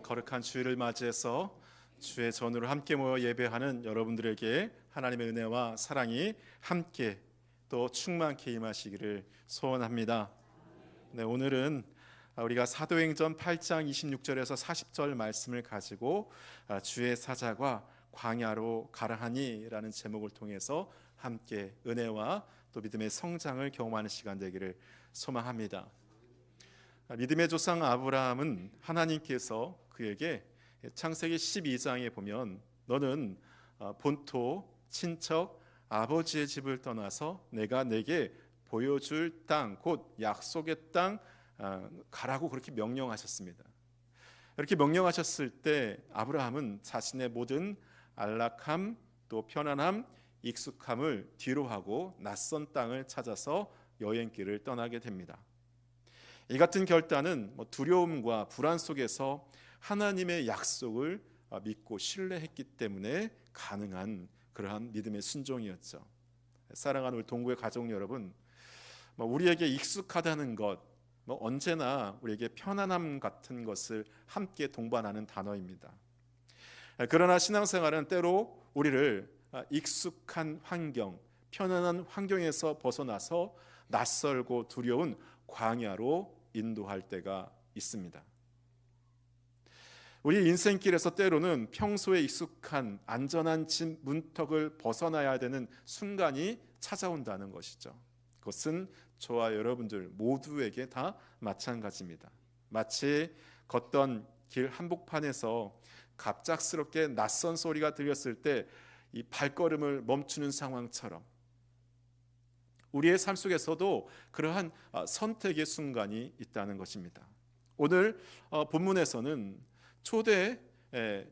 거룩한 주일을 맞이해서 주의 전으로 함께 모여 예배하는 여러분들에게 하나님의 은혜와 사랑이 함께 또 충만케 임하시기를 소원합니다. 네, 오늘은 우리가 사도행전 8장 26절에서 40절 말씀을 가지고 주의 사자가 광야로 가라하니라는 제목을 통해서 함께 은혜와 또 믿음의 성장을 경험하는 시간 되기를 소망합니다. 믿음의 조상 아브라함은 하나님께서 그에게 창세기 12장에 보면 너는 본토, 친척, 아버지의 집을 떠나서 내가 내게 보여줄 땅, 곧 약속의 땅 가라고 그렇게 명령하셨습니다. 이렇게 명령하셨을 때 아브라함은 자신의 모든 안락함, 또 편안함, 익숙함을 뒤로하고 낯선 땅을 찾아서 여행길을 떠나게 됩니다. 이 같은 결단은 두려움과 불안 속에서 하나님의 약속을 믿고 신뢰했기 때문에 가능한 그러한 믿음의 순종이었죠. 사랑하는 우리 동구의 가족 여러분, 우리에게 익숙하다는 것, 언제나 우리에게 편안함 같은 것을 함께 동반하는 단어입니다. 그러나 신앙생활은 때로 우리를 익숙한 환경, 편안한 환경에서 벗어나서 낯설고 두려운 광야로 인도할 때가 있습니다. 우리 인생길에서 때로는 평소에 익숙한 안전한 집 문턱을 벗어나야 되는 순간이 찾아온다는 것이죠. 그것은 저와 여러분들 모두에게 다 마찬가지입니다. 마치 걷던 길 한복판에서 갑작스럽게 낯선 소리가 들렸을 때 이 발걸음을 멈추는 상황처럼 우리의 삶 속에서도 그러한 선택의 순간이 있다는 것입니다. 오늘 본문에서는 초대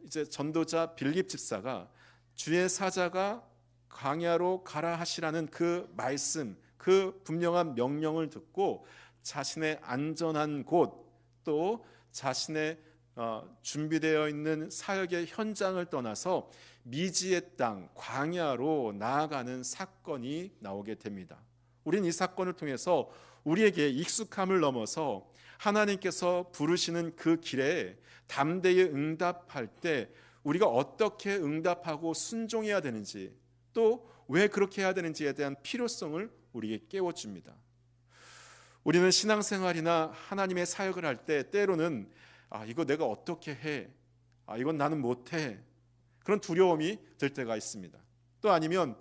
이제 전도자 빌립 집사가 주의 사자가 광야로 가라 하시라는 그 말씀, 그 분명한 명령을 듣고 자신의 안전한 곳 또 자신의 준비되어 있는 사역의 현장을 떠나서 미지의 땅 광야로 나아가는 사건이 나오게 됩니다. 우리는 이 사건을 통해서 우리에게 익숙함을 넘어서 하나님께서 부르시는 그 길에 담대히 응답할 때 우리가 어떻게 응답하고 순종해야 되는지 또 왜 그렇게 해야 되는지에 대한 필요성을 우리에게 깨워줍니다. 우리는 신앙생활이나 하나님의 사역을 할 때 때로는 이거 내가 어떻게 해? 이건 나는 못해. 그런 두려움이 들 때가 있습니다. 또 아니면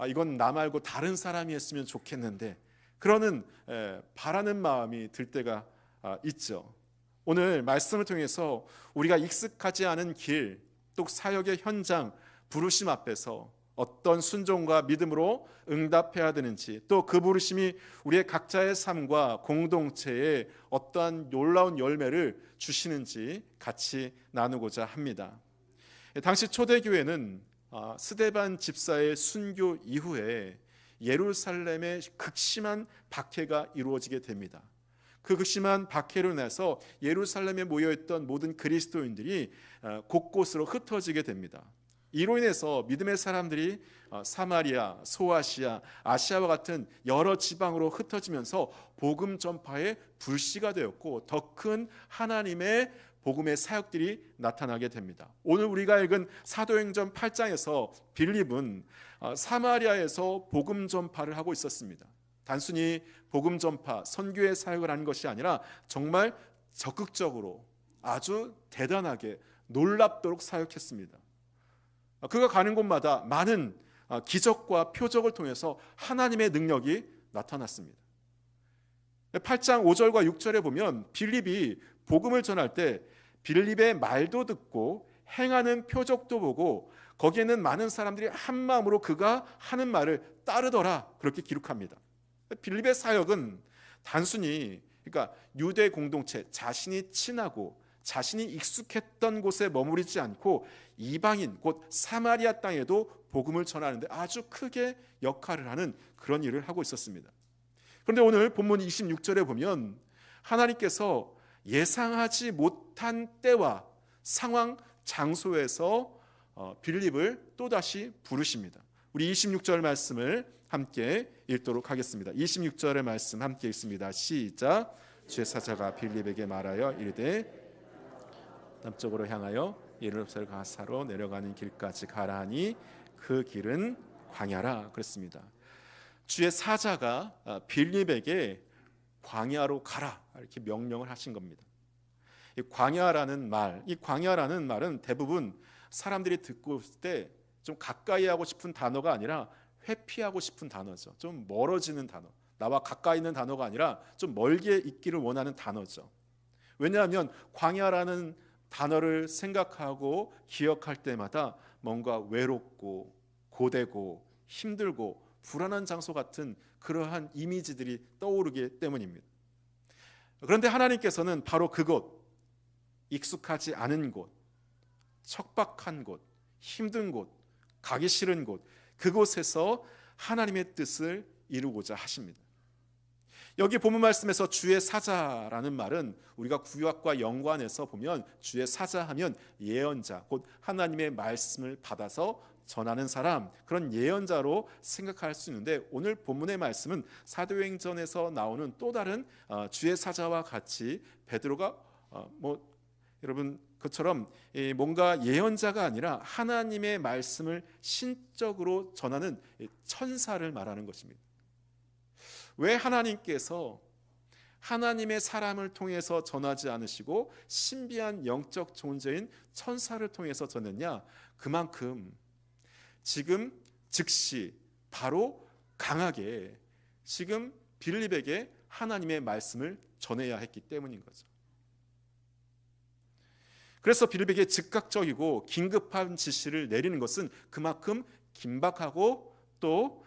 이건 나 말고 다른 사람이 했으면 좋겠는데 그러는 바라는 마음이 들 때가 있죠. 오늘 말씀을 통해서 우리가 익숙하지 않은 길, 또 사역의 현장, 부르심 앞에서 어떤 순종과 믿음으로 응답해야 되는지 또 그 부르심이 우리의 각자의 삶과 공동체에 어떠한 놀라운 열매를 주시는지 같이 나누고자 합니다. 당시 초대교회는 스데반 집사의 순교 이후에 예루살렘에 극심한 박해가 이루어지게 됩니다. 그 극심한 박해로 인해서 예루살렘에 모여있던 모든 그리스도인들이 곳곳으로 흩어지게 됩니다. 이로 인해서 믿음의 사람들이 사마리아, 소아시아, 아시아와 같은 여러 지방으로 흩어지면서 복음 전파의 불씨가 되었고 더 큰 하나님의 복음의 사역들이 나타나게 됩니다. 오늘 우리가 읽은 사도행전 8장에서 빌립은 사마리아에서 복음 전파를 하고 있었습니다. 단순히 복음 전파, 선교의 사역을 하는 것이 아니라 정말 적극적으로 아주 대단하게 놀랍도록 사역했습니다. 그가 가는 곳마다 많은 기적과 표적을 통해서 하나님의 능력이 나타났습니다. 8장 5절과 6절에 보면 빌립이 복음을 전할 때 빌립의 말도 듣고 행하는 표적도 보고 거기에는 많은 사람들이 한 마음으로 그가 하는 말을 따르더라 그렇게 기록합니다. 빌립의 사역은 단순히 그러니까 유대 공동체 자신이 친하고 자신이 익숙했던 곳에 머무르지 않고 이방인 곧 사마리아 땅에도 복음을 전하는데 아주 크게 역할을 하는 그런 일을 하고 있었습니다. 그런데 오늘 본문 26절에 보면 하나님께서 예상하지 못한 때와 상황, 장소에서 빌립을 또다시 부르십니다. 우리 26절 말씀을 함께 읽도록 하겠습니다. 26절의 말씀 함께 읽습니다. 시작. 주의 사자가 빌립에게 말하여 이르되 남쪽으로 향하여 예루살렘 가사로 내려가는 길까지 가라 하니 그 길은 광야라 그랬습니다. 주의 사자가 빌립에게 광야로 가라 이렇게 명령을 하신 겁니다. 이 광야라는 말은 대부분 사람들이 듣고 있을 때 좀 가까이 하고 싶은 단어가 아니라 회피하고 싶은 단어죠. 좀 멀어지는 단어. 나와 가까이 있는 단어가 아니라 좀 멀게 있기를 원하는 단어죠. 왜냐하면 광야라는 단어를 생각하고 기억할 때마다 뭔가 외롭고 고되고 힘들고 불안한 장소 같은 그러한 이미지들이 떠오르기 때문입니다. 그런데 하나님께서는 바로 그곳, 익숙하지 않은 곳, 척박한 곳, 힘든 곳, 가기 싫은 곳, 그곳에서 하나님의 뜻을 이루고자 하십니다. 여기 본문 말씀에서 주의 사자라는 말은 우리가 구약과 연관해서 보면 주의 사자하면 예언자, 곧 하나님의 말씀을 받아서 전하는 사람, 그런 예언자로 생각할 수 있는데, 오늘 본문의 말씀은 사도행전에서 나오는 또 다른 주의 사자와 같이 베드로가 여러분 그처럼 뭔가 예언자가 아니라 하나님의 말씀을 신적으로 전하는 천사를 말하는 것입니다. 왜 하나님께서 하나님의 사람을 통해서 전하지 않으시고 신비한 영적 존재인 천사를 통해서 전했냐? 그만큼 지금 즉시 바로 강하게 지금 빌립에게 하나님의 말씀을 전해야 했기 때문인 거죠. 그래서 빌립에게 즉각적이고 긴급한 지시를 내리는 것은 그만큼 긴박하고 또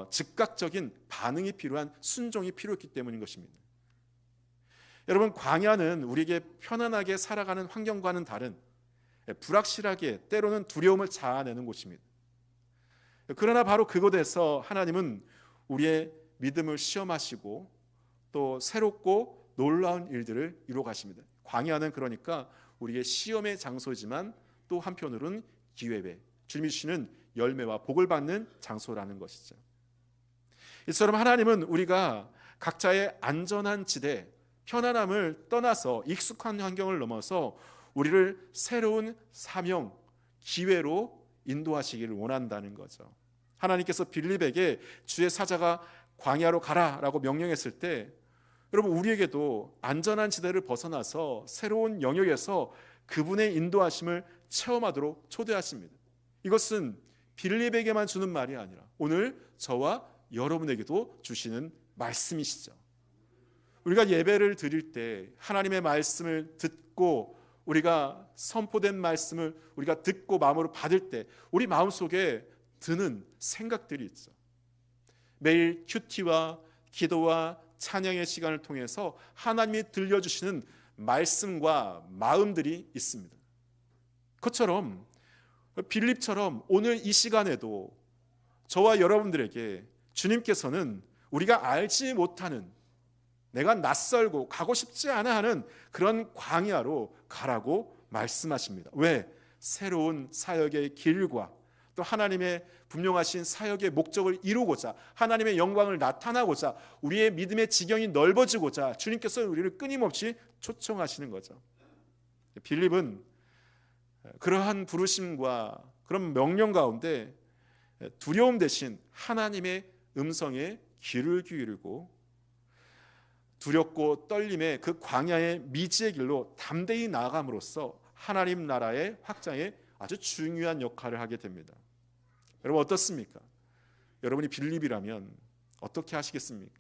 즉각적인 반응이 필요한 순종이 필요했기 때문인 것입니다. 여러분, 광야는 우리에게 편안하게 살아가는 환경과는 다른 불확실하게 때로는 두려움을 자아내는 곳입니다. 그러나 바로 그곳에서 하나님은 우리의 믿음을 시험하시고 또 새롭고 놀라운 일들을 이루어 가십니다. 광야는 그러니까 우리의 시험의 장소지만 또 한편으로는 기회배, 주님이 주시는 열매와 복을 받는 장소라는 것이죠. 이처럼 하나님은 우리가 각자의 안전한 지대, 편안함을 떠나서 익숙한 환경을 넘어서 우리를 새로운 사명, 기회로 인도하시기를 원한다는 거죠. 하나님께서 빌립에게 주의 사자가 광야로 가라라고 명령했을 때 여러분, 우리에게도 안전한 지대를 벗어나서 새로운 영역에서 그분의 인도하심을 체험하도록 초대하십니다. 이것은 빌립에게만 주는 말이 아니라 오늘 저와 여러분에게도 주시는 말씀이시죠. 우리가 예배를 드릴 때 하나님의 말씀을 듣고 우리가 선포된 말씀을 우리가 듣고 마음으로 받을 때 우리 마음속에 드는 생각들이 있죠. 매일 큐티와 기도와 찬양의 시간을 통해서 하나님이 들려주시는 말씀과 마음들이 있습니다. 그것처럼 빌립처럼 오늘 이 시간에도 저와 여러분들에게 주님께서는 우리가 알지 못하는, 내가 낯설고 가고 싶지 않아 하는 그런 광야로 가라고 말씀하십니다. 왜? 새로운 사역의 길과 또 하나님의 분명하신 사역의 목적을 이루고자, 하나님의 영광을 나타나고자, 우리의 믿음의 지경이 넓어지고자 주님께서 우리를 끊임없이 초청하시는 거죠. 빌립은 그러한 부르심과 그런 명령 가운데 두려움 대신 하나님의 음성에 귀를 기울이고 두렵고 떨림의 그 광야의 미지의 길로 담대히 나아감으로써 하나님 나라의 확장에 아주 중요한 역할을 하게 됩니다. 여러분 어떻습니까? 여러분이 빌립이라면 어떻게 하시겠습니까?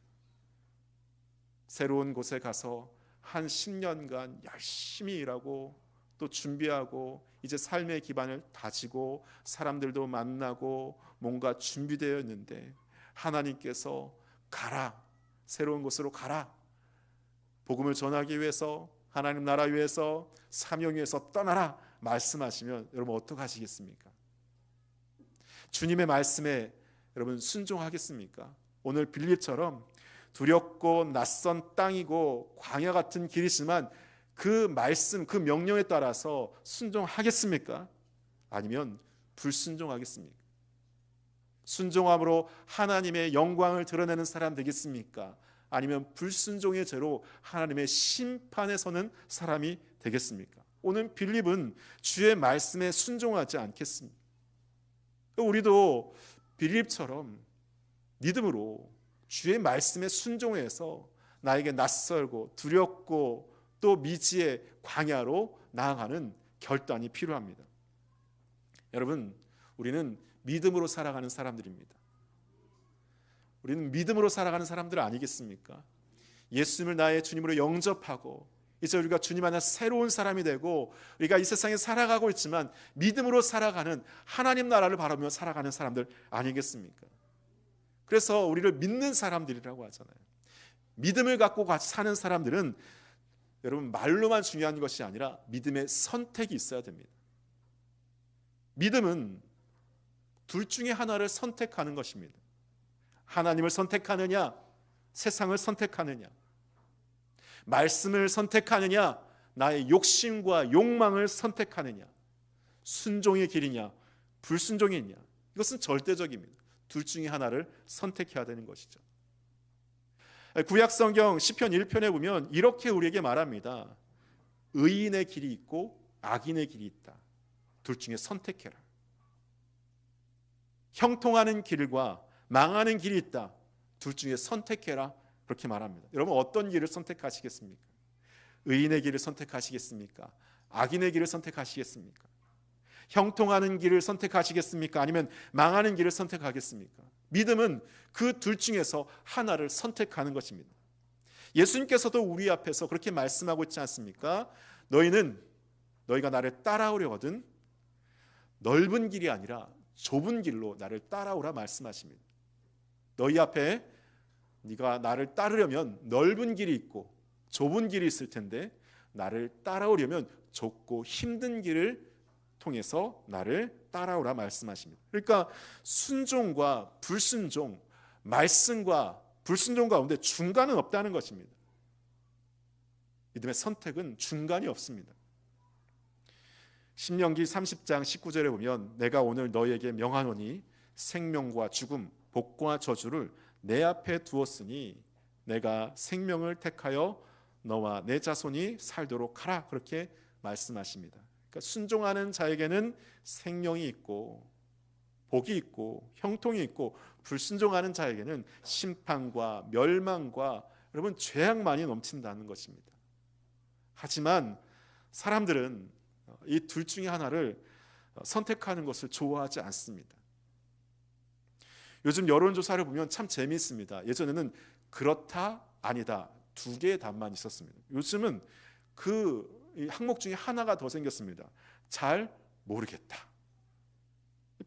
새로운 곳에 가서 한 10년간 열심히 일하고 또 준비하고 이제 삶의 기반을 다지고 사람들도 만나고 뭔가 준비되어 있는데 하나님께서 가라, 새로운 곳으로 가라, 복음을 전하기 위해서, 하나님 나라 위해서, 사명 위해서 떠나라 말씀하시면 여러분 어떻게 하시겠습니까? 주님의 말씀에 여러분 순종하겠습니까? 오늘 빌립처럼 두렵고 낯선 땅이고 광야 같은 길이지만 그 말씀, 그 명령에 따라서 순종하겠습니까? 아니면 불순종하겠습니까? 순종함으로 하나님의 영광을 드러내는 사람 되겠습니까? 아니면 불순종의 죄로 하나님의 심판에 서는 사람이 되겠습니까? 오늘 빌립은 주의 말씀에 순종하지 않겠습니까? 우리도 빌립처럼 믿음으로 주의 말씀에 순종해서 나에게 낯설고 두렵고 또 미지의 광야로 나아가는 결단이 필요합니다. 여러분, 우리는 믿음으로 살아가는 사람들입니다. 우리는 믿음으로 살아가는 사람들 아니겠습니까? 예수님을 나의 주님으로 영접하고 이제 우리가 주님 안에 새로운 사람이 되고 우리가 이 세상에 살아가고 있지만 믿음으로 살아가는 하나님 나라를 바라보며 살아가는 사람들 아니겠습니까? 그래서 우리를 믿는 사람들이라고 하잖아요. 믿음을 갖고 같이 사는 사람들은 여러분 말로만 중요한 것이 아니라 믿음의 선택이 있어야 됩니다. 믿음은 둘 중에 하나를 선택하는 것입니다. 하나님을 선택하느냐, 세상을 선택하느냐, 말씀을 선택하느냐, 나의 욕심과 욕망을 선택하느냐, 순종의 길이냐, 불순종이냐, 이것은 절대적입니다. 둘 중에 하나를 선택해야 되는 것이죠. 구약성경 시편 1편에 보면 이렇게 우리에게 말합니다. 의인의 길이 있고 악인의 길이 있다. 둘 중에 선택해라. 형통하는 길과 망하는 길이 있다. 둘 중에 선택해라. 그렇게 말합니다. 여러분 어떤 길을 선택하시겠습니까? 의인의 길을 선택하시겠습니까? 악인의 길을 선택하시겠습니까? 형통하는 길을 선택하시겠습니까? 아니면 망하는 길을 선택하겠습니까? 믿음은 그 둘 중에서 하나를 선택하는 것입니다. 예수님께서도 우리 앞에서 그렇게 말씀하고 있지 않습니까? 너희가 나를 따라오려거든 넓은 길이 아니라 좁은 길로 나를 따라오라 말씀하십니다. 너희 앞에 네가 나를 따르려면 넓은 길이 있고 좁은 길이 있을 텐데 나를 따라오려면 좁고 힘든 길을 통해서 나를 따라오라 말씀하십니다. 그러니까 순종과 불순종, 말씀과 불순종 가운데 중간은 없다는 것입니다. 믿음의 선택은 중간이 없습니다. 신명기 30장 19절에 보면 내가 오늘 너희에게 명하노니 생명과 죽음, 복과 저주를 내 앞에 두었으니 내가 생명을 택하여 너와 내 자손이 살도록 하라 그렇게 말씀하십니다. 그러니까 순종하는 자에게는 생명이 있고 복이 있고 형통이 있고 불순종하는 자에게는 심판과 멸망과 여러분 죄악만이 넘친다는 것입니다. 하지만 사람들은 이 둘 중에 하나를 선택하는 것을 좋아하지 않습니다. 요즘 여론조사를 보면 참 재미있습니다. 예전에는 그렇다 아니다 두 개의 답만 있었습니다. 요즘은 그 항목 중에 하나가 더 생겼습니다. 잘 모르겠다.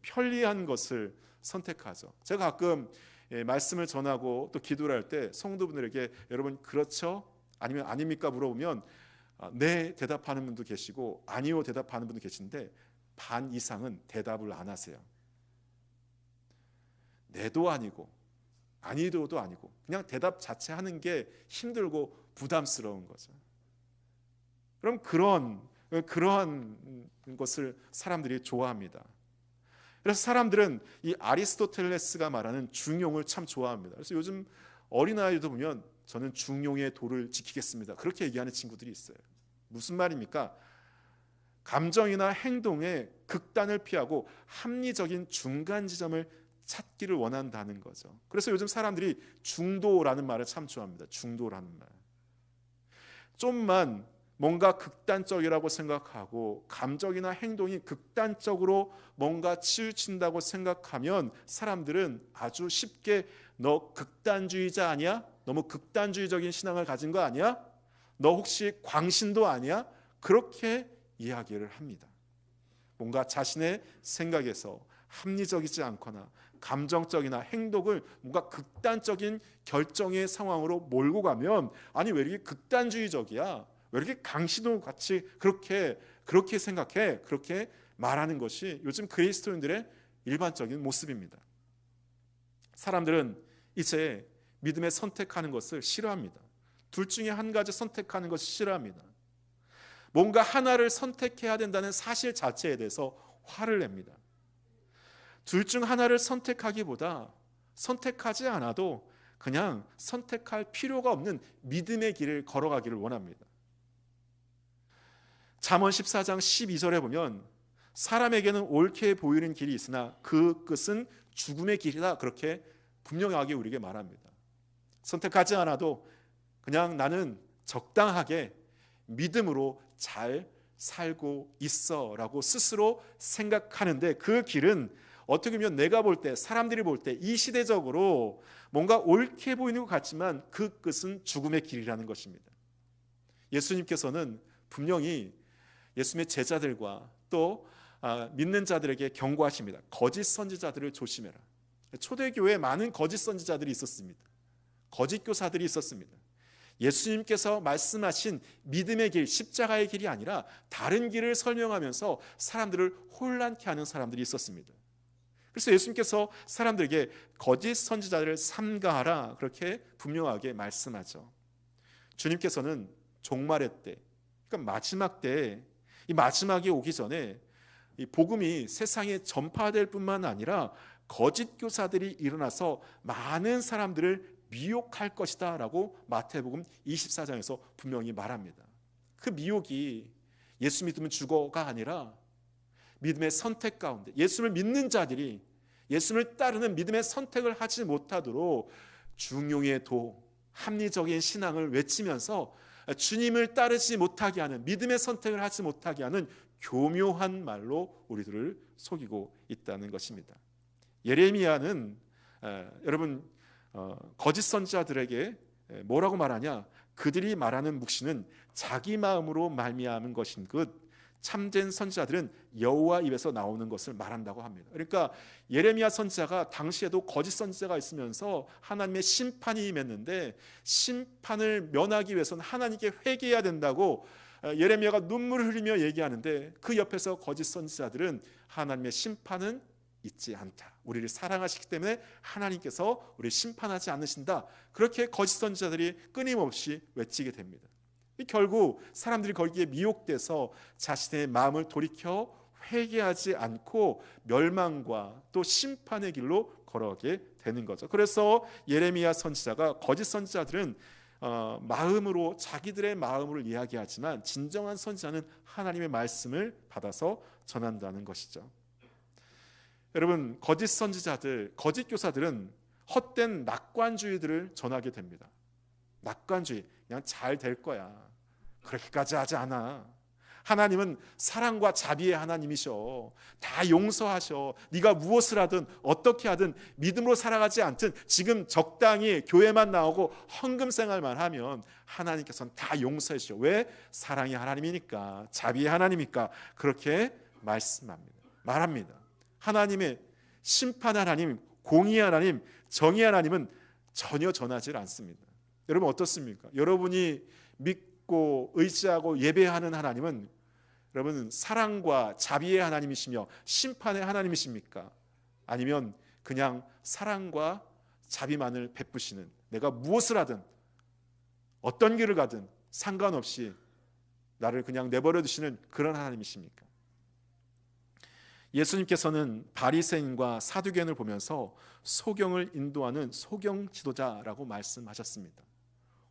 편리한 것을 선택하죠. 제가 가끔 말씀을 전하고 또 기도를 할 때 성도분들에게 여러분 그렇죠? 아니면 아닙니까? 물어보면 네 대답하는 분도 계시고 아니요 대답하는 분도 계신데 반 이상은 대답을 안 하세요. 네도 아니고 아니도도 아니고 그냥 대답 자체 하는 게 힘들고 부담스러운 거죠. 그럼 그러한 것을 사람들이 좋아합니다. 그래서 사람들은 이 아리스토텔레스가 말하는 중용을 참 좋아합니다. 그래서 요즘 어린아이도 보면 저는 중용의 도를 지키겠습니다. 그렇게 얘기하는 친구들이 있어요. 무슨 말입니까? 감정이나 행동의 극단을 피하고 합리적인 중간 지점을 찾기를 원한다는 거죠. 그래서 요즘 사람들이 중도라는 말을 참 좋아합니다. 중도라는 말. 좀만 뭔가 극단적이라고 생각하고 감정이나 행동이 극단적으로 뭔가 치우친다고 생각하면 사람들은 아주 쉽게 너 극단주의자 아니야? 너무 극단주의적인 신앙을 가진 거 아니야? 너 혹시 광신도 아니야? 그렇게 이야기를 합니다. 뭔가 자신의 생각에서 합리적이지 않거나 감정적이나 행동을 뭔가 극단적인 결정의 상황으로 몰고 가면 아니 왜 이렇게 극단주의적이야? 왜 이렇게 강신호 같이 그렇게 생각해? 그렇게 말하는 것이 요즘 그리스도인들의 일반적인 모습입니다. 사람들은 이제 믿음에 선택하는 것을 싫어합니다. 둘 중에 한 가지 선택하는 것을 싫어합니다. 뭔가 하나를 선택해야 된다는 사실 자체에 대해서 화를 냅니다. 둘 중 하나를 선택하기보다 선택하지 않아도 그냥 선택할 필요가 없는 믿음의 길을 걸어가기를 원합니다. 잠언 14장 12절에 보면 사람에게는 옳게 보이는 길이 있으나 그 끝은 죽음의 길이다, 그렇게 분명하게 우리에게 말합니다. 선택하지 않아도 그냥 나는 적당하게 믿음으로 잘 살고 있어 라고 스스로 생각하는데, 그 길은 어떻게 보면 내가 볼 때, 사람들이 볼 때 이 시대적으로 뭔가 옳게 보이는 것 같지만 그 끝은 죽음의 길이라는 것입니다. 예수님께서는 분명히 예수님의 제자들과 또 믿는 자들에게 경고하십니다. 거짓 선지자들을 조심해라. 초대교회에 많은 거짓 선지자들이 있었습니다. 거짓 교사들이 있었습니다. 예수님께서 말씀하신 믿음의 길, 십자가의 길이 아니라 다른 길을 설명하면서 사람들을 혼란케 하는 사람들이 있었습니다. 그래서 예수님께서 사람들에게 거짓 선지자들을 삼가하라, 그렇게 분명하게 말씀하죠. 주님께서는 종말의 때, 그러니까 마지막 때에, 이 마지막이 오기 전에 이 복음이 세상에 전파될 뿐만 아니라 거짓 교사들이 일어나서 많은 사람들을 미혹할 것이다 라고 마태복음 24장에서 분명히 말합니다. 그 미혹이 예수 믿으면 죽어가 아니라 믿음의 선택 가운데 예수를 믿는 자들이 예수를 따르는 믿음의 선택을 하지 못하도록 중용의 도, 합리적인 신앙을 외치면서 주님을 따르지 못하게 하는, 믿음의 선택을 하지 못하게 하는 교묘한 말로 우리들을 속이고 있다는 것입니다. 예레미야는 여러분 거짓 선지자들에게 뭐라고 말하냐? 그들이 말하는 묵시는 자기 마음으로 말미암은 것인 듯 참된 선지자들은 여호와 입에서 나오는 것을 말한다고 합니다. 그러니까 예레미야 선지자가 당시에도 거짓 선지자가 있으면서 하나님의 심판이 임했는데, 심판을 면하기 위해서는 하나님께 회개해야 된다고 예레미야가 눈물을 흘리며 얘기하는데, 그 옆에서 거짓 선지자들은 하나님의 심판은 있지 않다, 우리를 사랑하시기 때문에 하나님께서 우리를 심판하지 않으신다, 그렇게 거짓 선지자들이 끊임없이 외치게 됩니다. 결국 사람들이 거기에 미혹돼서 자신의 마음을 돌이켜 회개하지 않고 멸망과 또 심판의 길로 걸어가게 되는 거죠. 그래서 예레미야 선지자가 거짓 선지자들은 마음으로, 자기들의 마음으로 이야기하지만 진정한 선지자는 하나님의 말씀을 받아서 전한다는 것이죠. 여러분, 거짓 선지자들, 거짓 교사들은 헛된 낙관주의들을 전하게 됩니다. 낙관주의, 그냥 잘 될 거야, 그렇게까지 하지 않아, 하나님은 사랑과 자비의 하나님이셔, 다 용서하셔, 네가 무엇을 하든 어떻게 하든 믿음으로 살아가지 않든 지금 적당히 교회만 나오고 헌금 생활만 하면 하나님께서는 다 용서해 주셔. 왜? 사랑의 하나님이니까, 자비의 하나님이니까 그렇게 말합니다. 하나님의 심판 하나님, 공의 하나님, 정의 하나님은 전혀 전하지 않습니다. 여러분 어떻습니까? 여러분이 믿고 의지하고 예배하는 하나님은 여러분 사랑과 자비의 하나님이시며 심판의 하나님이십니까? 아니면 그냥 사랑과 자비만을 베푸시는, 내가 무엇을 하든 어떤 길을 가든 상관없이 나를 그냥 내버려 두시는 그런 하나님이십니까? 예수님께서는 바리새인과 사두개인을 보면서 소경을 인도하는 소경 지도자라고 말씀하셨습니다.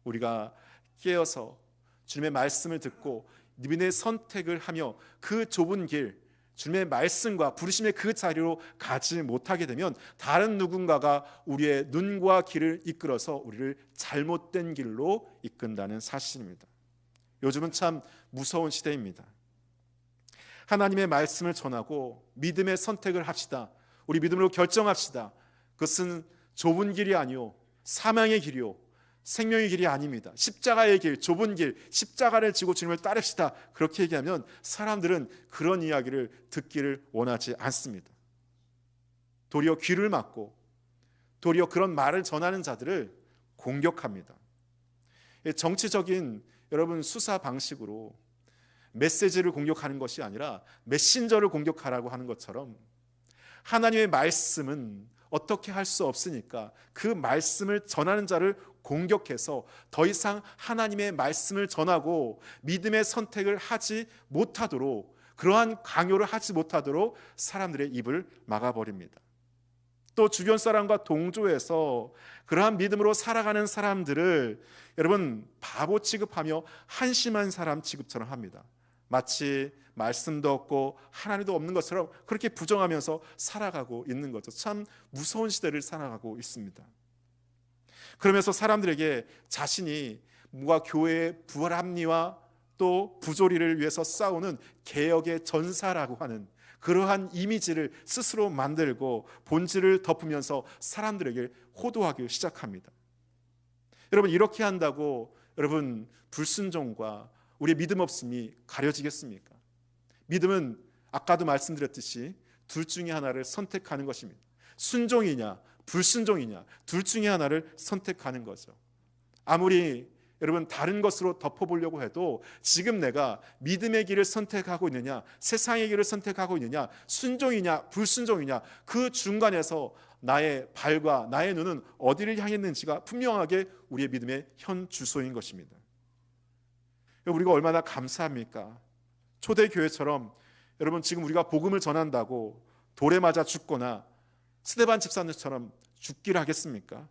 우리가 깨어서 주님의 말씀을 듣고 믿음의 선택을 하며 그 좁은 길, 주님의 말씀과 부르심의 그 자리로 가지 못하게 되면 다른 누군가가 우리의 눈과 길을 이끌어서 우리를 잘못된 길로 이끈다는 사실입니다. 요즘은 참 무서운 시대입니다. 하나님의 말씀을 전하고 믿음의 선택을 합시다, 우리 믿음으로 결정합시다. 그것은 좁은 길이 아니요 사망의 길이요 생명의 길이 아닙니다. 십자가의 길, 좁은 길, 십자가를 지고 주님을 따릅시다, 그렇게 얘기하면 사람들은 그런 이야기를 듣기를 원하지 않습니다. 도리어 귀를 막고 도리어 그런 말을 전하는 자들을 공격합니다. 정치적인 여러분 수사 방식으로 메시지를 공격하는 것이 아니라 메신저를 공격하라고 하는 것처럼, 하나님의 말씀은 어떻게 할 수 없으니까 그 말씀을 전하는 자를 공격해서 더 이상 하나님의 말씀을 전하고 믿음의 선택을 하지 못하도록, 그러한 강요를 하지 못하도록 사람들의 입을 막아버립니다. 또 주변 사람과 동조해서 그러한 믿음으로 살아가는 사람들을 여러분 바보 취급하며 한심한 사람 취급처럼 합니다. 마치 말씀도 없고 하나님도 없는 것처럼 그렇게 부정하면서 살아가고 있는 거죠. 참 무서운 시대를 살아가고 있습니다. 그러면서 사람들에게 자신이 뭔가 교회의 불합리와 또 부조리를 위해서 싸우는 개혁의 전사라고 하는 그러한 이미지를 스스로 만들고 본질을 덮으면서 사람들에게 호도하기 시작합니다. 여러분, 이렇게 한다고 여러분 불순종과 우리의 믿음 없음이 가려지겠습니까? 믿음은 아까도 말씀드렸듯이 둘 중에 하나를 선택하는 것입니다. 순종이냐 불순종이냐 둘 중에 하나를 선택하는 거죠. 아무리 여러분 다른 것으로 덮어보려고 해도 지금 내가 믿음의 길을 선택하고 있느냐 세상의 길을 선택하고 있느냐 순종이냐 불순종이냐 그 중간에서 나의 발과 나의 눈은 어디를 향했는지가 분명하게 우리의 믿음의 현 주소인 것입니다. 우리가 얼마나 감사합니까? 초대교회처럼 여러분 지금 우리가 복음을 전한다고 돌에 맞아 죽거나 스데반 집사님처럼 죽기를 하겠습니까?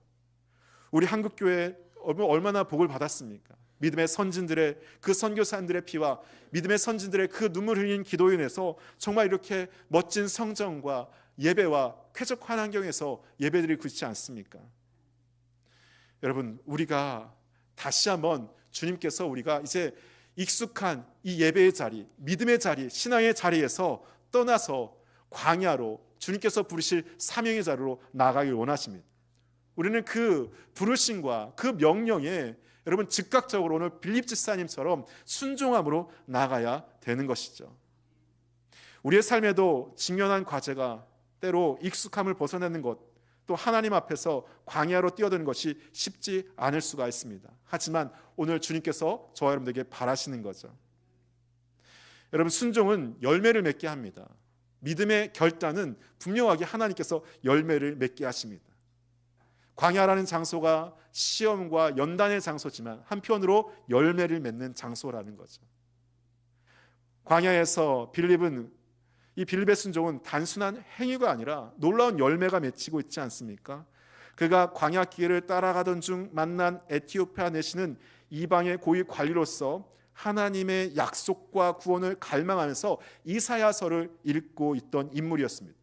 우리 한국교회 얼마나 복을 받았습니까? 믿음의 선진들의 그 선교사님들의 피와 믿음의 선진들의 그 눈물 흘린 기도에 인해서 정말 이렇게 멋진 성전과 예배와 쾌적한 환경에서 예배드리고 있지 않습니까? 여러분, 우리가 다시 한번 주님께서 우리가 이제 익숙한 이 예배의 자리, 믿음의 자리, 신앙의 자리에서 떠나서 광야로 주님께서 부르실 사명의 자리로 나아가길 원하십니다. 우리는 그 부르심과 그 명령에 여러분 즉각적으로 오늘 빌립 집사님처럼 순종함으로 나아가야 되는 것이죠. 우리의 삶에도 직면한 과제가 때로 익숙함을 벗어내는 것, 또 하나님 앞에서 광야로 뛰어드는 것이 쉽지 않을 수가 있습니다. 하지만 오늘 주님께서 저와 여러분들에게 바라시는 거죠. 여러분, 순종은 열매를 맺게 합니다. 믿음의 결단은 분명하게 하나님께서 열매를 맺게 하십니다. 광야라는 장소가 시험과 연단의 장소지만 한편으로 열매를 맺는 장소라는 거죠. 광야에서 이 빌립의 순종은 단순한 행위가 아니라 놀라운 열매가 맺히고 있지 않습니까? 그가 광야 길을 따라가던 중 만난 에티오피아 내시는 이방의 고위 관리로서 하나님의 약속과 구원을 갈망하면서 이사야서를 읽고 있던 인물이었습니다.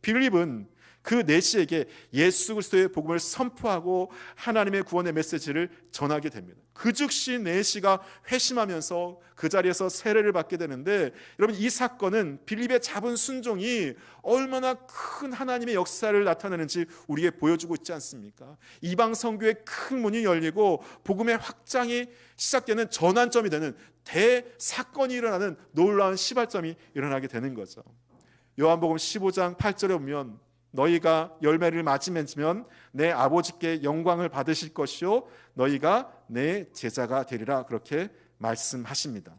빌립은 그 내시에게 예수 그리스도의 복음을 선포하고 하나님의 구원의 메시지를 전하게 됩니다. 그 즉시 내시가 회심하면서 그 자리에서 세례를 받게 되는데, 여러분 이 사건은 빌립의 잡은 순종이 얼마나 큰 하나님의 역사를 나타내는지 우리에게 보여주고 있지 않습니까? 이방 선교의 큰 문이 열리고 복음의 확장이 시작되는 전환점이 되는 대사건이 일어나는 놀라운 시발점이 일어나게 되는 거죠. 요한복음 15장 8절에 보면 너희가 열매를 많이 맺으면 내 아버지께 영광을 받으실 것이요 너희가 내 제자가 되리라, 그렇게 말씀하십니다.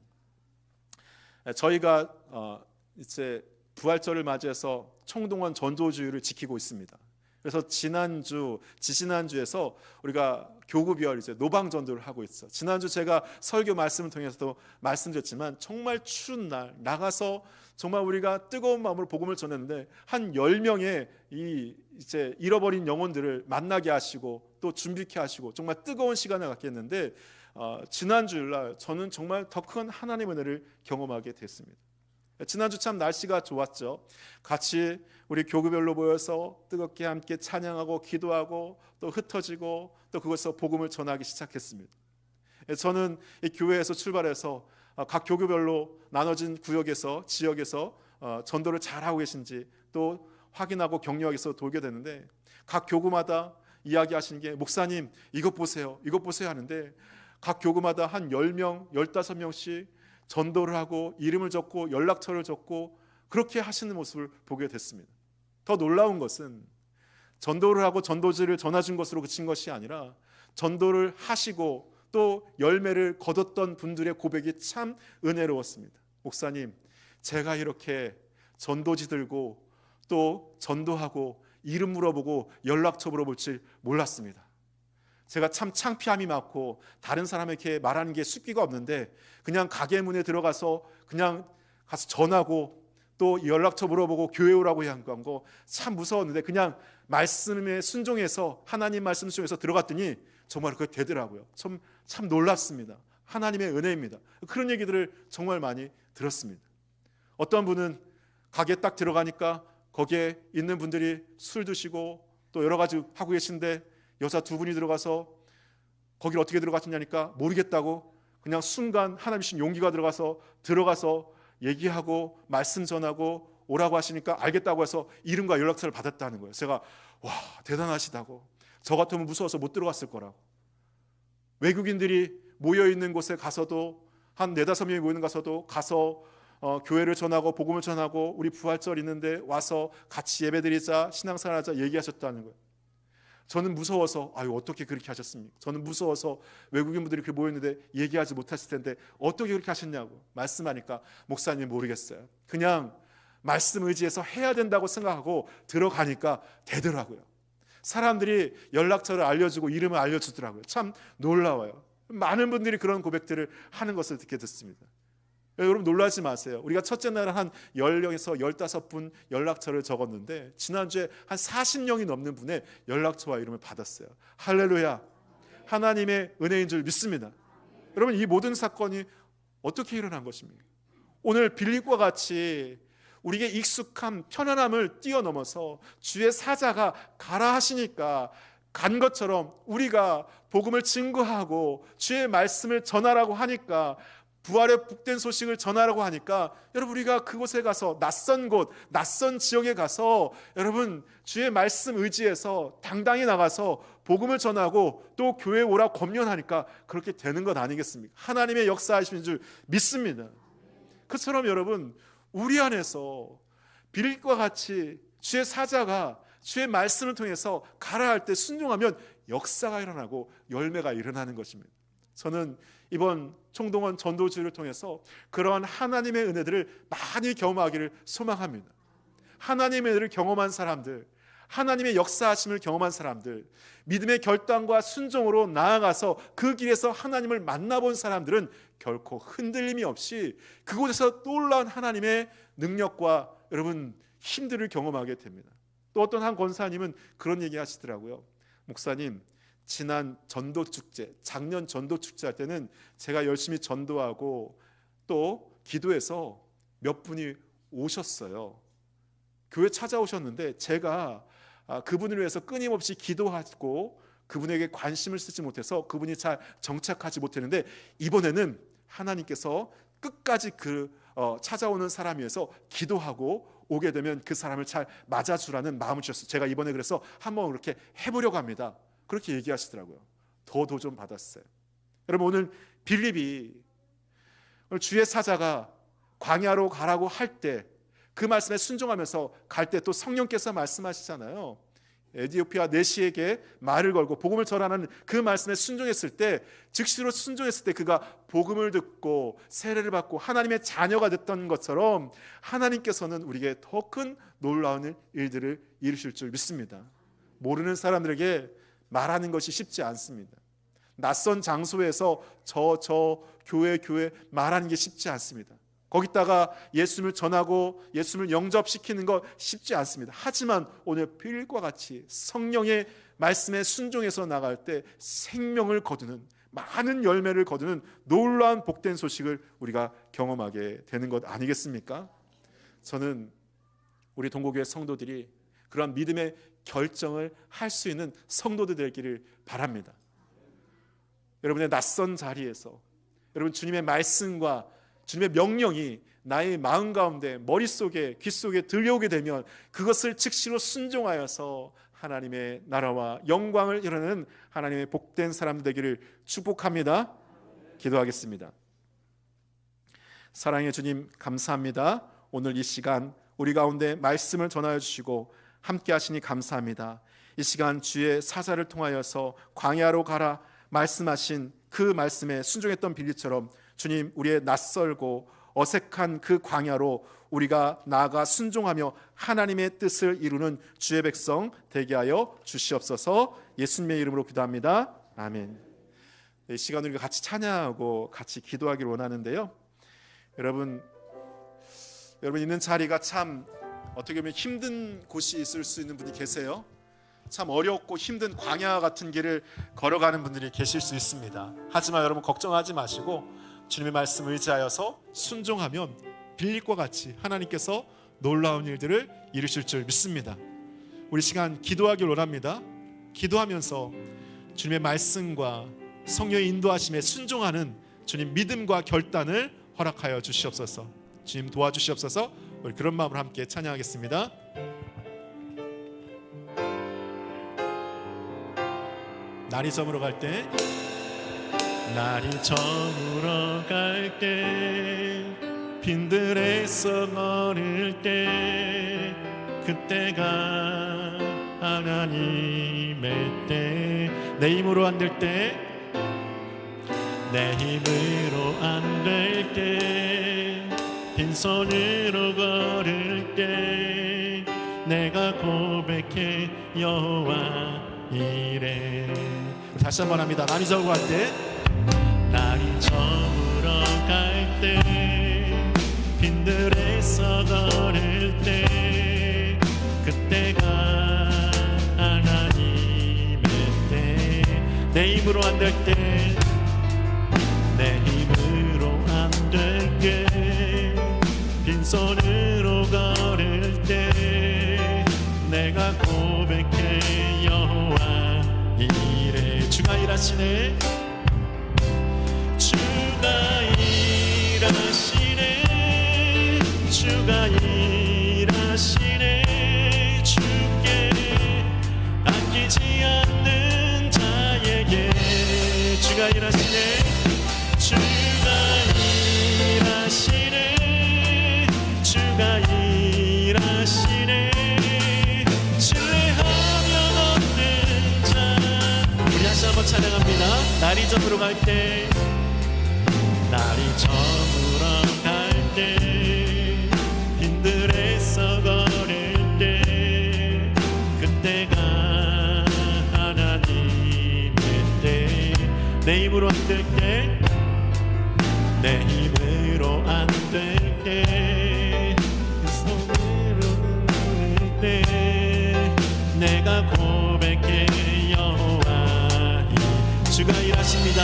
저희가 이제 부활절을 맞이해서 총동원 전도주의를 지키고 있습니다. 그래서 지지난주에서 우리가 교구별 이제 노방 전도를 하고 있어. 지난주 제가 설교 말씀을 통해서도 말씀드렸지만 정말 추운 날 나가서 정말 우리가 뜨거운 마음으로 복음을 전했는데 한 10명의 이제 잃어버린 영혼들을 만나게 하시고 또 준비케 하시고 정말 뜨거운 시간을 갖게 했는데 지난주일날 저는 정말 더 큰 하나님의 은혜를 경험하게 됐습니다. 지난주 참 날씨가 좋았죠. 같이 우리 교구별로 모여서 뜨겁게 함께 찬양하고 기도하고 또 흩어지고 또 그것에서 복음을 전하기 시작했습니다. 저는 이 교회에서 출발해서 각 교구별로 나눠진 구역에서 지역에서 전도를 잘하고 계신지 또 확인하고 격려하기 위해서 돌게 되는데, 각 교구마다 이야기하시는 게 목사님 이것 보세요 하는데 각 교구마다 한 10명 15명씩 전도를 하고 이름을 적고 연락처를 적고 그렇게 하시는 모습을 보게 됐습니다. 더 놀라운 것은 전도를 하고 전도지를 전해준 것으로 그친 것이 아니라 전도를 하시고 또 열매를 거뒀던 분들의 고백이 참 은혜로웠습니다. 목사님, 제가 이렇게 전도지 들고 또 전도하고 이름 물어보고 연락처 물어볼 줄 몰랐습니다. 제가 참 창피함이 많고 다른 사람에게 말하는 게 숫기가 없는데 그냥 가게 문에 들어가서 그냥 가서 전하고 또 연락처 물어보고 교회 오라고 한 거 참 무서웠는데 그냥 말씀에 순종해서 하나님 말씀 순종해서 들어갔더니 정말 그게 되더라고요. 참 놀랐습니다. 하나님의 은혜입니다. 그런 얘기들을 정말 많이 들었습니다. 어떤 분은 가게에 딱 들어가니까 거기에 있는 분들이 술 드시고 또 여러 가지 하고 계신데 여자 두 분이 들어가서 거기를 어떻게 들어갔냐니까 모르겠다고 그냥 순간 하나님 주신 용기가 들어가서 얘기하고 말씀 전하고 오라고 하시니까 알겠다고 해서 이름과 연락처를 받았다는 거예요. 제가 와, 대단하시다고. 저 같으면 무서워서 못 들어갔을 거라고. 외국인들이 모여있는 곳에 가서도 한 4-5명이 모이는 가서도 가서 교회를 전하고 복음을 전하고 우리 부활절 있는데 와서 같이 예배드리자, 신앙생활하자 얘기하셨다는 거예요. 저는 무서워서 어떻게 그렇게 하셨습니까? 저는 무서워서 외국인분들이 그렇게 모였는데 얘기하지 못하실 텐데 어떻게 그렇게 하셨냐고 말씀하니까 목사님 모르겠어요. 그냥 말씀 의지해서 해야 된다고 생각하고 들어가니까 되더라고요. 사람들이 연락처를 알려주고 이름을 알려주더라고요. 참 놀라워요. 많은 분들이 그런 고백들을 하는 것을 듣게 됐습니다. 여러분 놀라지 마세요. 우리가 첫째 날은 한 10명에서 15분 연락처를 적었는데 지난주에 한 40명이 넘는 분의 연락처와 이름을 받았어요. 할렐루야. 하나님의 은혜인 줄 믿습니다. 여러분 이 모든 사건이 어떻게 일어난 것입니까? 오늘 빌립과 같이 우리에게 익숙한 편안함을 뛰어넘어서 주의 사자가 가라 하시니까 간 것처럼 우리가 복음을 증거하고 주의 말씀을 전하라고 하니까 부활의 복된 소식을 전하라고 하니까 여러분 우리가 그곳에 가서 낯선 곳, 낯선 지역에 가서 여러분 주의 말씀 의지해서 당당히 나가서 복음을 전하고 또 교회에 오라 권면하니까 그렇게 되는 것 아니겠습니까? 하나님의 역사하시는 줄 믿습니다. 그처럼 여러분 우리 안에서 빌립과 같이 주의 사자가 주의 말씀을 통해서 가라 할 때 순종하면 역사가 일어나고 열매가 일어나는 것입니다. 저는 이번 총동원 전도주를 통해서 그러한 하나님의 은혜들을 많이 경험하기를 소망합니다. 하나님의 은혜를 경험한 사람들, 하나님의 역사하심을 경험한 사람들, 믿음의 결단과 순종으로 나아가서 그 길에서 하나님을 만나본 사람들은 결코 흔들림이 없이 그곳에서 놀라운 하나님의 능력과 여러분 힘들을 경험하게 됩니다. 또 어떤 한 권사님은 그런 얘기 하시더라고요. 목사님, 지난 전도축제, 작년 전도축제 할 때는 제가 열심히 전도하고 또 기도해서 몇 분이 오셨어요. 교회 찾아오셨는데 제가 그분을 위해서 끊임없이 기도하고 그분에게 관심을 쓰지 못해서 그분이 잘 정착하지 못했는데 이번에는 하나님께서 끝까지 찾아오는 사람 위해서 기도하고 오게 되면 그 사람을 잘 맞아주라는 마음을 주셨어요. 제가 이번에 그래서 한번 그렇게 해보려고 합니다. 그렇게 얘기하시더라고요. 더 좀 받았어요. 여러분 오늘 빌립이 주의 사자가 광야로 가라고 할 때 그 말씀에 순종하면서 갈 때 또 성령께서 말씀하시잖아요. 에디오피아 내시에게 말을 걸고 복음을 전하는 그 말씀에 순종했을 때 즉시로 순종했을 때 그가 복음을 듣고 세례를 받고 하나님의 자녀가 됐던 것처럼 하나님께서는 우리에게 더 큰 놀라운 일들을 이루실 줄 믿습니다. 모르는 사람들에게 말하는 것이 쉽지 않습니다. 낯선 장소에서 교회 말하는 게 쉽지 않습니다. 거기다가 예수님을 전하고 예수님을 영접시키는 것 쉽지 않습니다. 하지만 오늘 빌립과 같이 성령의 말씀에 순종해서 나갈 때 생명을 거두는 많은 열매를 거두는 놀라운 복된 소식을 우리가 경험하게 되는 것 아니겠습니까? 저는 우리 동고교회 성도들이 그런 믿음의 결정을 할 수 있는 성도들 되기를 바랍니다. 여러분의 낯선 자리에서 여러분 주님의 말씀과 주님의 명령이 나의 마음 가운데 머릿속에 귓속에 들려오게 되면 그것을 즉시로 순종하여서 하나님의 나라와 영광을 이루는 하나님의 복된 사람 되기를 축복합니다. 기도하겠습니다. 사랑의 주님 감사합니다. 오늘 이 시간 우리 가운데 말씀을 전하여 주시고 함께 하시니 감사합니다. 이 시간 주의 사자를 통하여서 광야로 가라 말씀하신 그 말씀에 순종했던 빌립처럼 주님 우리의 낯설고 어색한 그 광야로 우리가 나아가 순종하며 하나님의 뜻을 이루는 주의 백성 되게 하여 주시옵소서. 예수님의 이름으로 기도합니다. 아멘. 이 시간 우리가 같이 찬양하고 같이 기도하기를 원하는데요. 여러분 있는 자리가 참 어떻게 보면 힘든 곳이 있을 수 있는 분이 계세요. 참 어렵고 힘든 광야 같은 길을 걸어가는 분들이 계실 수 있습니다. 하지만 여러분 걱정하지 마시고 주님의 말씀 의지하여서 순종하면 빌립과 같이 하나님께서 놀라운 일들을 이루실 줄 믿습니다. 우리 시간 기도하길 원합니다. 기도하면서 주님의 말씀과 성령의 인도하심에 순종하는 주님 믿음과 결단을 허락하여 주시옵소서. 주님 도와주시옵소서. 우리 그런 마음으로 함께 찬양하겠습니다. 날이 저물어 갈 때, 날이 저물어 갈 때, 빈들에서 걸을 때, 그때가 하나님의 때. 내 힘으로 안 될 때, 내 힘으로 안 될 때, 빈손으로 걸을 때, 내가 고백해 여호와 이래. 다시 한번 합니다. 날이 저물어 갈 때, 날이 저물어 갈 때, 빈들에서 걸을 때, 그때가 하나님의 때. 내 힘으로 안 될 때, 내 힘으로 안 될 때, 빈손으로 걸을 때, 내가 고백해 여호와 이래. 주가 일하시네, 주가 일하시네, 주가 일하시네. 주께 아끼지 않는 자에게 주가 일하시네, 주가 일하시네, 주가 일하시네. 신뢰하면 얻는 자. 우리 다시 한번 찬양합니다. 날이 저물어 갈 때, 날이 저물어 갈 때, 빈들에서 걸을 때, 그때가 하나님의 때. 내 힘으로 안 될 때, 내 힘으로 안 될 때, 손으로 될 때, 내가 고백해 여호와 주가 일하십니다.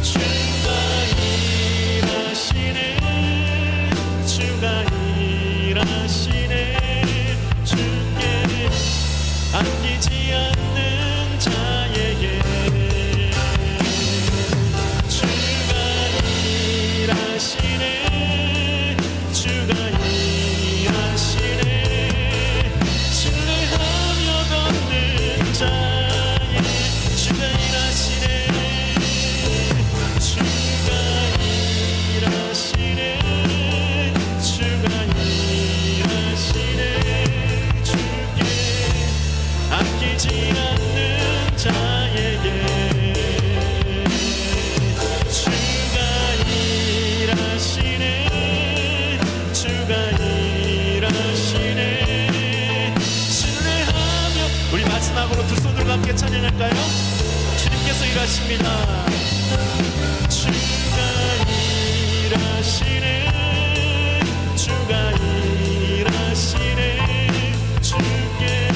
주가 일하시네, 주가 일하시네. 주께 아끼지 않는 자에게 주가 일하시네, 주가 일하시네. 신뢰하며 걷는 자에 주가 일하시네, 주가 일하시네, 주가 일하시네. 주께 아끼지 않는 자에게 주가 일하시네, 주가 일하시네. 신뢰하며. 우리 마지막으로 두 손들과 함께 찬양할까요? 주님께서 일하십니다. 주가 일하시네, 주가 일하시네. 주께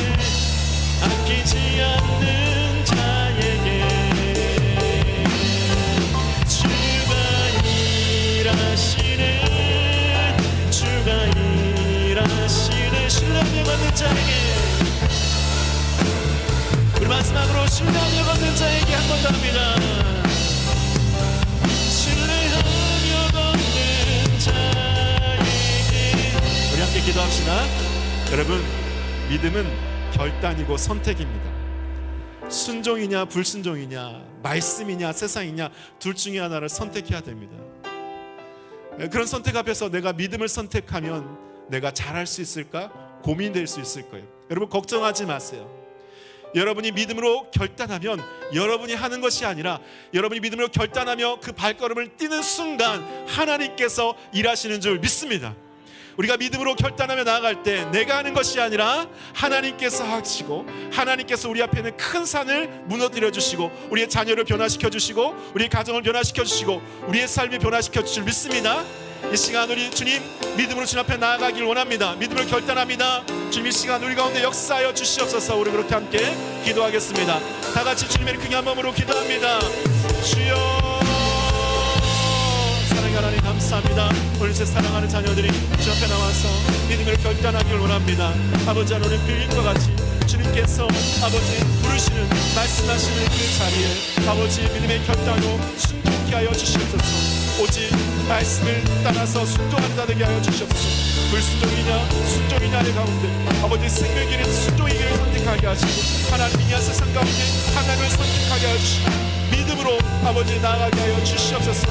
아끼지 않는 자에게 주가 일하시네, 주가 일하시네. 신뢰하며 걷는 자에게. 우리 마지막으로 신뢰하며 걷는 자에게 한 번 더 합니다. 신뢰하며 걷는 자에게. 우리 함께 기도합시다. 여러분, 믿음은 결단이고 선택입니다. 순종이냐 불순종이냐, 말씀이냐 세상이냐, 둘 중에 하나를 선택해야 됩니다. 그런 선택 앞에서 내가 믿음을 선택하면 내가 잘할 수 있을까 고민될 수 있을 거예요. 여러분 걱정하지 마세요. 여러분이 믿음으로 결단하면 여러분이 하는 것이 아니라 여러분이 믿음으로 결단하며 그 발걸음을 뛰는 순간 하나님께서 일하시는 줄 믿습니다. 우리가 믿음으로 결단하며 나아갈 때 내가 하는 것이 아니라 하나님께서 하시고, 하나님께서 우리 앞에 있는 큰 산을 무너뜨려 주시고, 우리의 자녀를 변화시켜 주시고, 우리의 가정을 변화시켜 주시고, 우리의 삶을 변화시켜 주실 믿습니다. 이 시간 우리 주님 믿음으로 주님 앞에 나아가길 원합니다. 믿음으로 결단합니다. 주님 이 시간 우리 가운데 역사하여 주시옵소서. 우리 그렇게 함께 기도하겠습니다. 다 같이 주님의 귀한 마음으로 기도합니다. 주여, 사랑의 하나님 감사합니다. 오늘 제 사랑하는 자녀들이 주 앞에 나와서 믿음으로 결단하길 원합니다. 아버지 하나님 빌림과 같이 주님께서 아버지 부르시는 말씀하시는 그 자리에 아버지 믿음의 결단으로 순종케 하여 주시옵소서. 오직 말씀을 따라서 순종하는 자 되게 하여 주시옵소서. 불순종이냐 순종이냐의 가운데 아버지 생명의 길은 순종의 길을 선택하게 하시고, 하나님이 이 세상 가운데 하나님을 선택하게 하여 주시고, 믿음으로 아버지 나아가게 하여 주시옵소서.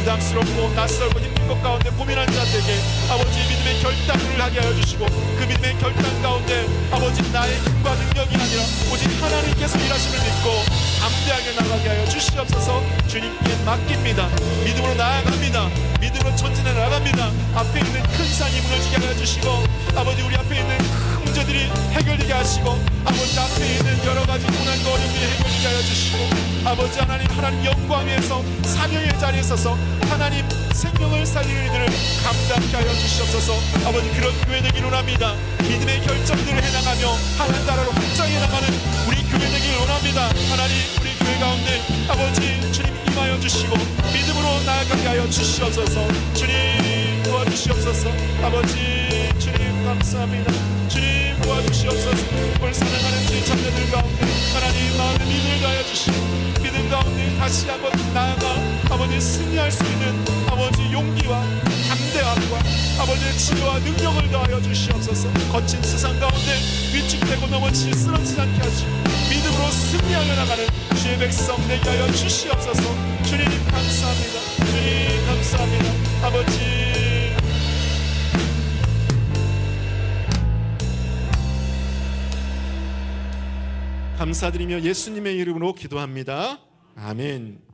부담스럽고 낯설고 힘든 것 가운데 고민하는 자들에게 아버지 믿음의 결단을 하게 하여 주시고, 그 믿음의 결단 가운데 아버지 나의 힘과 능력이 아니라 오직 하나님께서 일하심을 믿고 담대하게 나가게 하여 주시옵소서. 주님께 맡깁니다. 믿음으로 나아갑니다. 믿음으로 전진해 나갑니다. 앞에 있는 큰 산이 무너지게 하여 주시고, 아버지 우리 앞에 있는 큰 문제들이 해결되게 하시고, 아버지 앞에 있는 여러 가지 고난과 어려움들이 해결되게 하여 주시고, 아버지 하나님 영광 위에서 사명의 자리에 서서 하나님 생명을 살리는 이들을 감당케 하여 주시옵소서. 아버지 그런 교회 되기를 원합니다. 믿음의 결정들을 해나가며 하나님 나라로 확장해 나가는 우리 교회 되기를 원합니다. 하나님 우리 교회 가운데 아버지 주님 임하여 주시고 믿음으로 나아가게 하여 주시옵소서. 주님 도와주시옵소서. 아버지 주님 감사합니다. 주님 도와주시옵소서. 오늘 사랑하는 주의 자녀들 가운데 하나님 마음에 믿음을 다하여 주시고, 믿음 가운데 다시 한번 나아가 아버지 승리할 수 있는 아버지 용기와 담대함과 아버지의 치료와 능력을 더하여 주시옵소서. 거친 세상 가운데 위축되고 넘어지지 쓰러지지 않게 하시고 믿음으로 승리하여 나가는 주의 백성 되게 하여 주시옵소서. 주님 감사합니다. 주님 감사합니다. 아버지 감사드리며 예수님의 이름으로 기도합니다. 아멘.